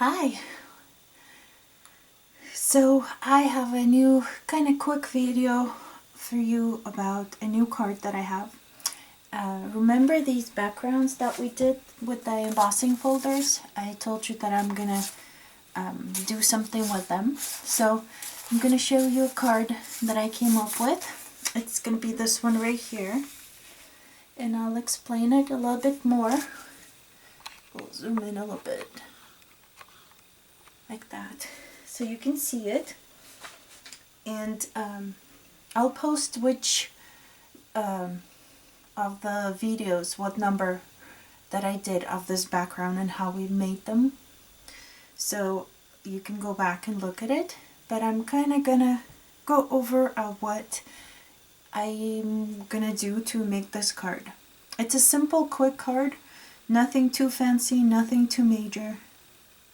Hi. So I have a new kind of quick video for you about a new card that I have. Remember these backgrounds that we did with the embossing folders? I told you that I'm gonna do something with them. So I'm gonna show you a card that I came up with. It's gonna be this one right here, and I'll explain it a little bit more. We'll zoom in a little bit like that so you can see it, and I'll post which of the videos, what number that I did of this background and how we made them, so you can go back and look at it. But I'm kind of gonna go over what I'm gonna do to make this card. It's a simple, quick card, nothing too fancy, nothing too major.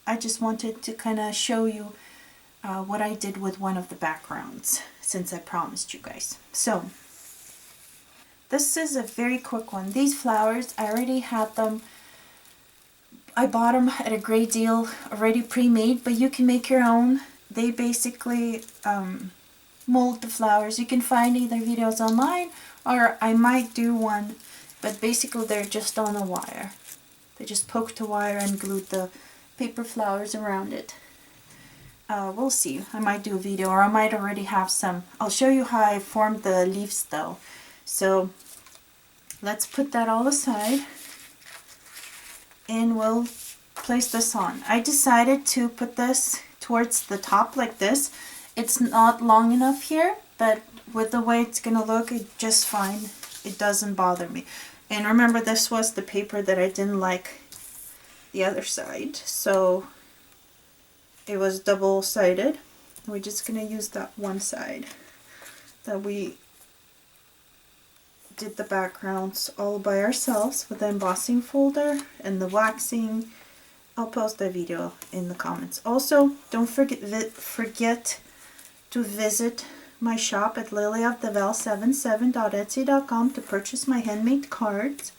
I just wanted to kind of show you what I did with one of the backgrounds, since I promised you guys. So this is a very quick one. These flowers, I already had them. I bought them at a great deal, already pre-made, but you can make your own. They basically mold the flowers. You can find either videos online, or I might do one, but basically they're just on a wire. They just poked a wire and glued the paper flowers around it. We'll see. I might do a video, or I might already have some. I'll show you how I formed the leaves though. So let's put that all aside and we'll place this on. I decided to put this towards the top like this. It's not long enough here, but with the way it's gonna look, it's just fine. It doesn't bother me. And remember, this was the paper that I didn't like the other side, so it was double-sided. We're just gonna use that one side that we did the backgrounds all by ourselves with the embossing folder and the waxing. I'll post that video in the comments. Also, don't forget to visit my shop at lilyofthevale77.etsy.com to purchase my handmade cards.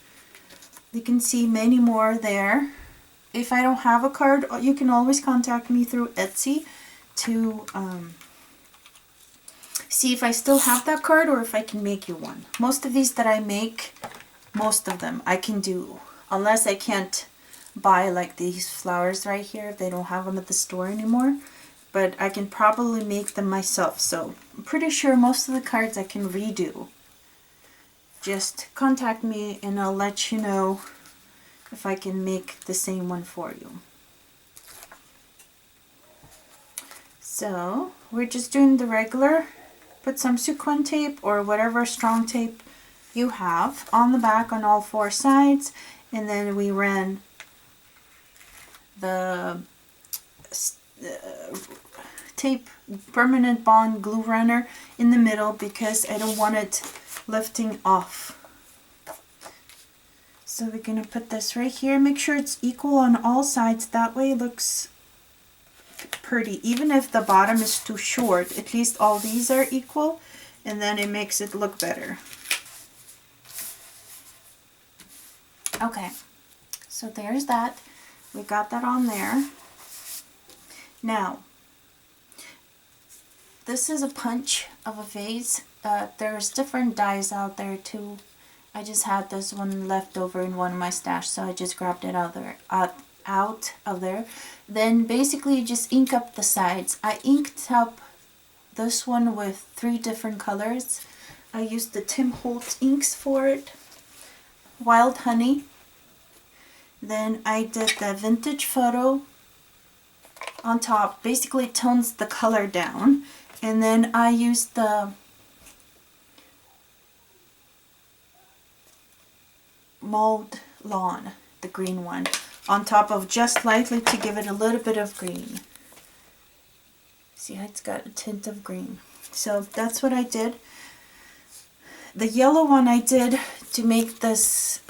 You can see many more there. If I don't have a card, you can always contact me through Etsy to see if I still have that card or if I can make you one. Most of these that I make, most of them I can do, unless I can't buy like these flowers right here if they don't have them at the store anymore. But I can probably make them myself, so I'm pretty sure most of the cards I can redo. Just contact me and I'll let you know if I can make the same one for you. So we're just doing the regular. Put some sequin tape or whatever strong tape you have on the back on all four sides, and then we ran the tape permanent bond glue runner in the middle because I don't want it lifting off. So we're going to put this right here. Make sure it's equal on all sides. That way it looks pretty. Even if the bottom is too short, at least all these are equal, and then it makes it look better. Okay, so there's that. We got that on there. Now, this is a punch of a vase. There's different dies out there too. I just had this one left over in one of my stash, so I just grabbed it out of there. Then basically you just ink up the sides. I inked up this one with 3 different colors. I used the Tim Holtz Inks for it. Wild Honey. Then I did the Vintage Photo on top. Basically it tones the color down. And then I used the Mold Lawn, the green one, on top of just lightly to give it a little bit of green. See how it's got a tint of green. So that's what I did. The yellow one I did to make this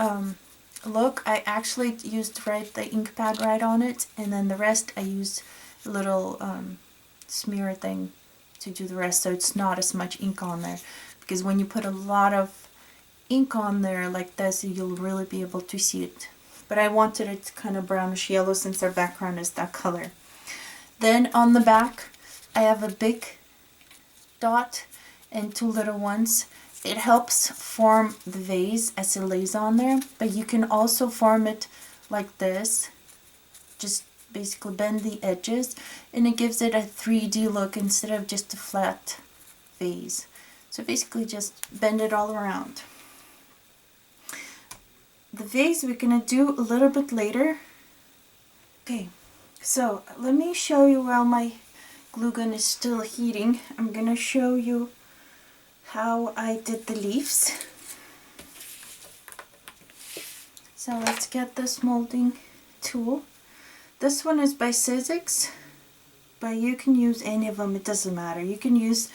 look, I actually used the ink pad right on it, and then the rest I used a little smear thing to do the rest, so it's not as much ink on there, because when you put a lot of ink on there like this, you'll really be able to see it but I wanted it kind of brownish yellow since our background is that color. Then on the back, I have a big dot and two little ones. It helps form the vase as it lays on there, but you can also form it like this. Just basically bend the edges, and it gives it a 3D look instead of just a flat vase. So basically just bend it all around. The vase we're going to do a little bit later. Okay, so let me show you while my glue gun is still heating. I'm going to show you how I did the leaves. So let's get this molding tool. This one is by Sizzix, but you can use any of them, it doesn't matter. You can use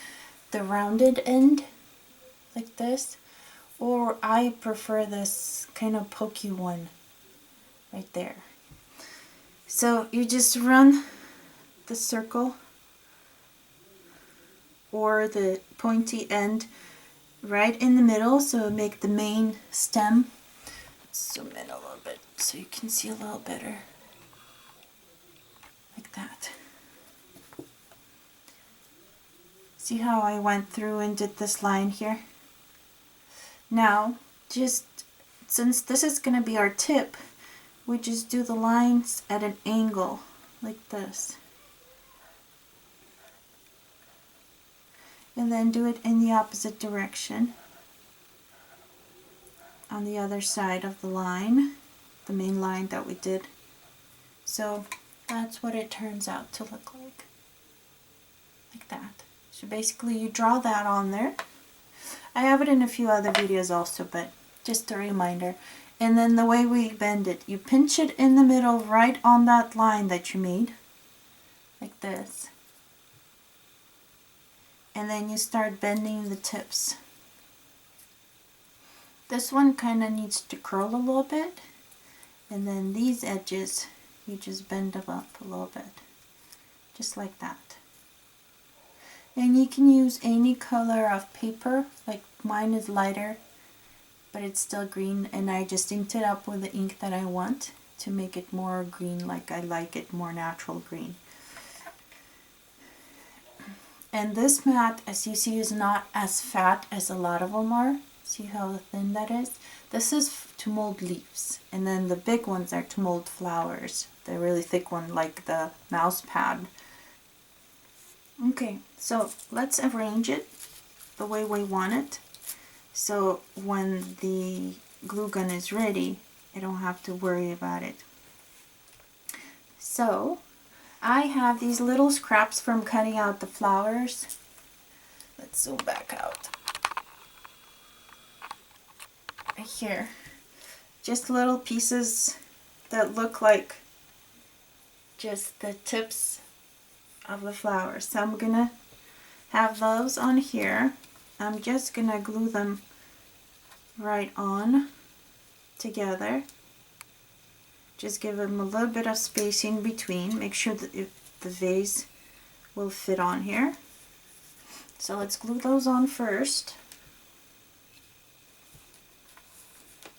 the rounded end like this, or I prefer this kind of pokey one right there. So you just run the circle or the pointy end right in the middle, so make the main stem. Let's zoom in a little bit so you can see a little better. Like that. See how I went through and did this line here? Now, just since this is going to be our tip, we just do the lines at an angle like this. And then do it in the opposite direction on the other side of the line, the main line that we did. So that's what it turns out to look like that. So basically you draw that on there. I have it in a few other videos also, but just a reminder. And then the way we bend it, you pinch it in the middle right on that line that you made, like this. And then you start bending the tips. This one kind of needs to curl a little bit, and then these edges you just bend them up a little bit, just like that. And you can use any color of paper, like mine is lighter, but it's still green, and I just inked it up with the ink that I want to make it more green, like I like it more natural green. And this mat, as you see, is not as fat as a lot of them are. See how thin that is? This is to mold leaves, and then the big ones are to mold flowers. The really thick one, like the mouse pad. Okay, so let's arrange it the way we want it, so when the glue gun is ready, I don't have to worry about it. So I have these little scraps from cutting out the flowers. Let's zoom back out. Right here. Just little pieces that look like just the tips of the flowers. So I'm gonna have those on here. I'm just gonna glue them right on together. Just give them a little bit of spacing between. Make sure that the vase will fit on here. So let's glue those on first.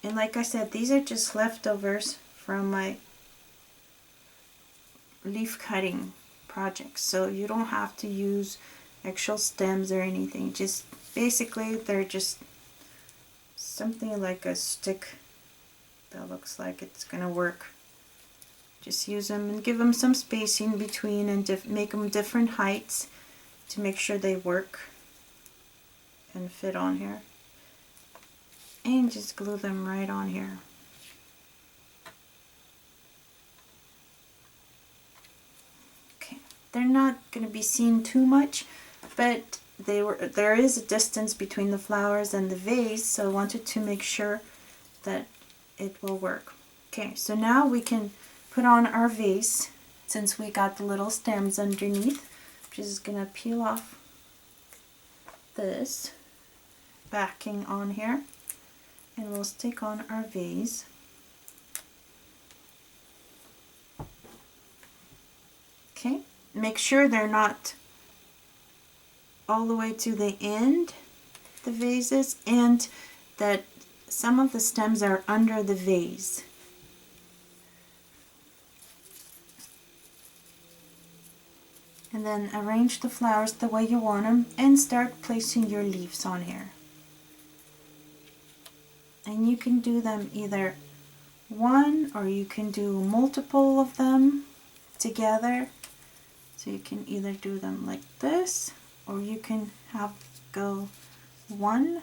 And like I said, these are just leftovers from my leaf cutting projects. So you don't have to use actual stems or anything. Just basically they're just something like a stick that looks like it's gonna work. Just use them and give them some spacing between, and make them different heights to make sure they work and fit on here. And just glue them right on here. Okay, they're not going to be seen too much, but there is a distance between the flowers and the vase, so I wanted to make sure that it will work. Okay, so now we can put on our vase, since we got the little stems underneath. I'm just going to peel off this backing on here, and we'll stick on our vase. Okay, make sure they're not all the way to the end, the vases, and that some of the stems are under the vase. And then arrange the flowers the way you want them and start placing your leaves on here. And you can do them either one, or you can do multiple of them together. So you can either do them like this, or you can have go one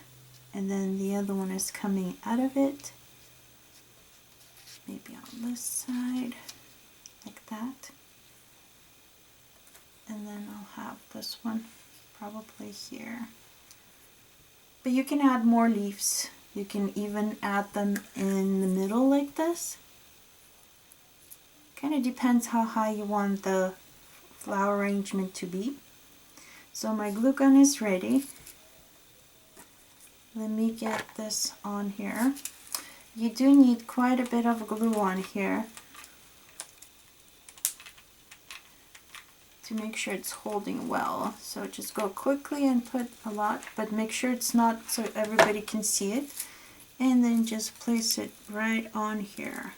and then the other one is coming out of it. Maybe on this side, like that. And then I'll have this one probably here. But you can add more leaves. You can even add them in the middle like this. Kind of depends how high you want the flower arrangement to be. So my glue gun is ready. Let me get this on here. You do need quite a bit of glue on here to make sure it's holding well. So just go quickly and put a lot, but make sure it's not so everybody can see it. And then just place it right on here.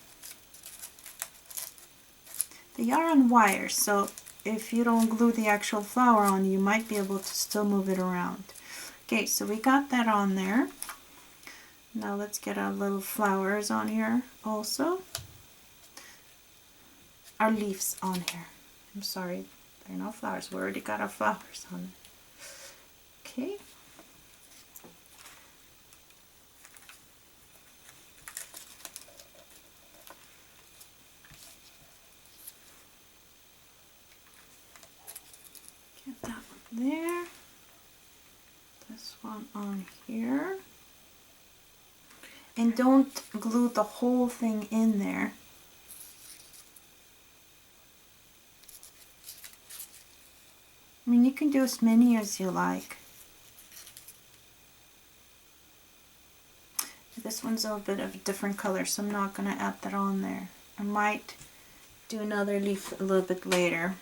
They are on wires, so if you don't glue the actual flower on, you might be able to still move it around. Okay, so we got that on there. Now let's get our little flowers on here also. Our leaves on here. I'm sorry, they're not flowers. We already got our flowers on it. Okay. Get that one there. This one on here. And don't glue the whole thing in there. I mean, you can do as many as you like. This one's a little bit of a different color, so I'm not going to add that on there. I might do another leaf a little bit later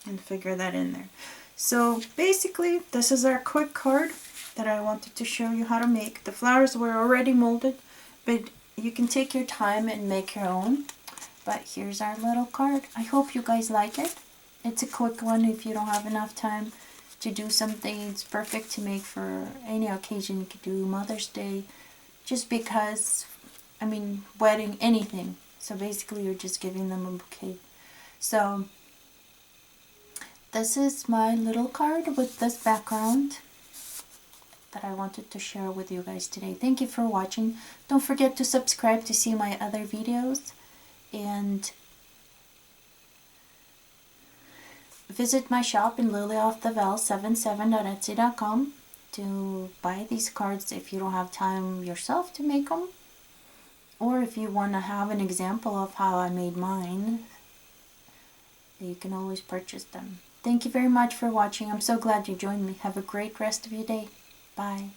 and figure that in there. So basically, this is our quick card that I wanted to show you how to make. The flowers were already molded, but you can take your time and make your own. But here's our little card. I hope you guys like it. It's a quick one if you don't have enough time to do something. It's perfect to make for any occasion. You could do Mother's Day, just because, I mean, wedding, anything. So basically you're just giving them a bouquet. So this is my little card with this background that I wanted to share with you guys today. Thank you for watching. Don't forget to subscribe to see my other videos, and visit my shop in lilyoffthevale77.etsy.com to buy these cards if you don't have time yourself to make them, or if you want to have an example of how I made mine, you can always purchase them. Thank you very much for watching. I'm so glad you joined me. Have a great rest of your day. Bye.